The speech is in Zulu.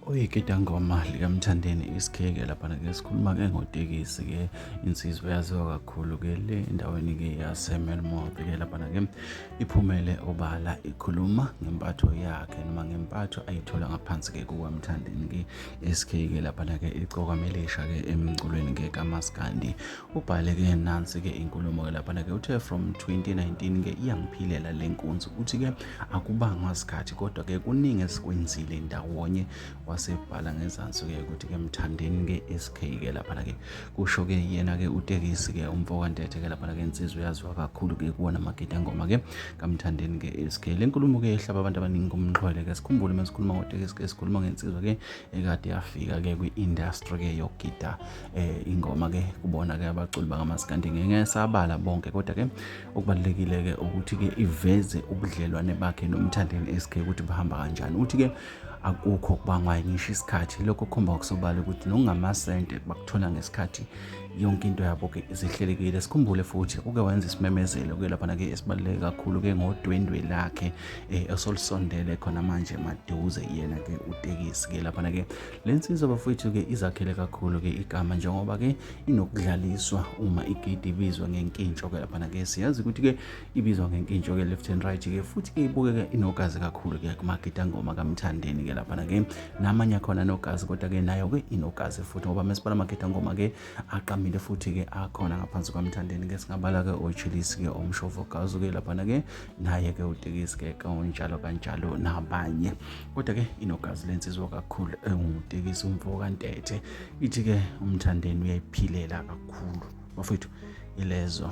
Oyiketangoma likaMthandeni isikheke laphana ke sikhuluma-ke ngotekisi-ke insizwa eyaziwa kakhulu-ke le endaweni-ke yaseMelmoth-ke laphana-ke iphumele obala ikhuluma ngempatho yakhe noma ngempatho ayithola ngaphansi-ke kukaMthandeni-ke SK-ke laphana-ke icokwamelisha-ke emculweni-ke kaMaskandi. Ubhale-ke nansi-ke inkulumo-ke laphana-ke uthe from 2019-ke iyangiphilela le nkunzi uthi-ke akubangwa sikhathi kodwa-ke kuningi esikwenzile ndawonye wasebhala ngezansi-ke ukuthi-ke Mthandeni-ke SK-ke laphana-ke kusho-ke yena-ke utekisi-ke umfokantethe-ke laphana-ke insizwa eyaziwa kakhulu-ke kuwona magidangoma-ke kaMthandeni-ke SK. Le nkulumo-ke ihlaba abantu abaningi kumxhwele-ke sikhumbule uma sikhuluma ngotekisi-ke sikhuluma ngensizwa-ke ekade yafika-ke kwi-industry-ke yokugida ingoma-ke kubona-ke abaculi bakamaskandi ngesabala bonke kodwa-ke okubalulekile-ke ukuthi-ke iveze ubudlelwane bakhe noMthandeni SK ukuthi bahamba kanjani uthi-ke akukho kubangwa ngisho isikhathi lokho kukhomba kusobala ukuthi nokungamasente bakuthola ngesikhathi yonke into yabo-ke isihlelekile. Sikhumbule futhi uke wenza isimemezelo-ke laphana-ke esibaluleke kakhulu-ke ngodwendwe lakhe osolusondele khona manje maduze yena-ke utekisi-ke laphana-ke le nsizwa bafowethu-ke izakhele kakhulu-ke igama njengoba-ke inokudlaliswa uma igidi ibizwa ngenkintsho-ke laphana-ke siyazi ukuthi-ke ibizwa ngenkintsho-ke left and right-ke futhi-ke ibukeke inogazi kakhulu-ke kumagidangoma kaMthandeni-ke laphana-ke namanye akhona nogazi kodwa-ke nayo-ke inogazi futhi ngoba mesibala amagidangoma-ke aqamile futhi-ke akhona ngaphansi kwaMthandeni-ke singabala-ke oChilisi-ke omshofokazi-ke laphana-ke naye-ke utekisi-ke kanjalo nabanye kodwa-ke inogazi lensizwa kakhulu engutekisi umfokantethe ithi-ke uMthandeni uyayiphilela kakhulu bafowethu ilezo.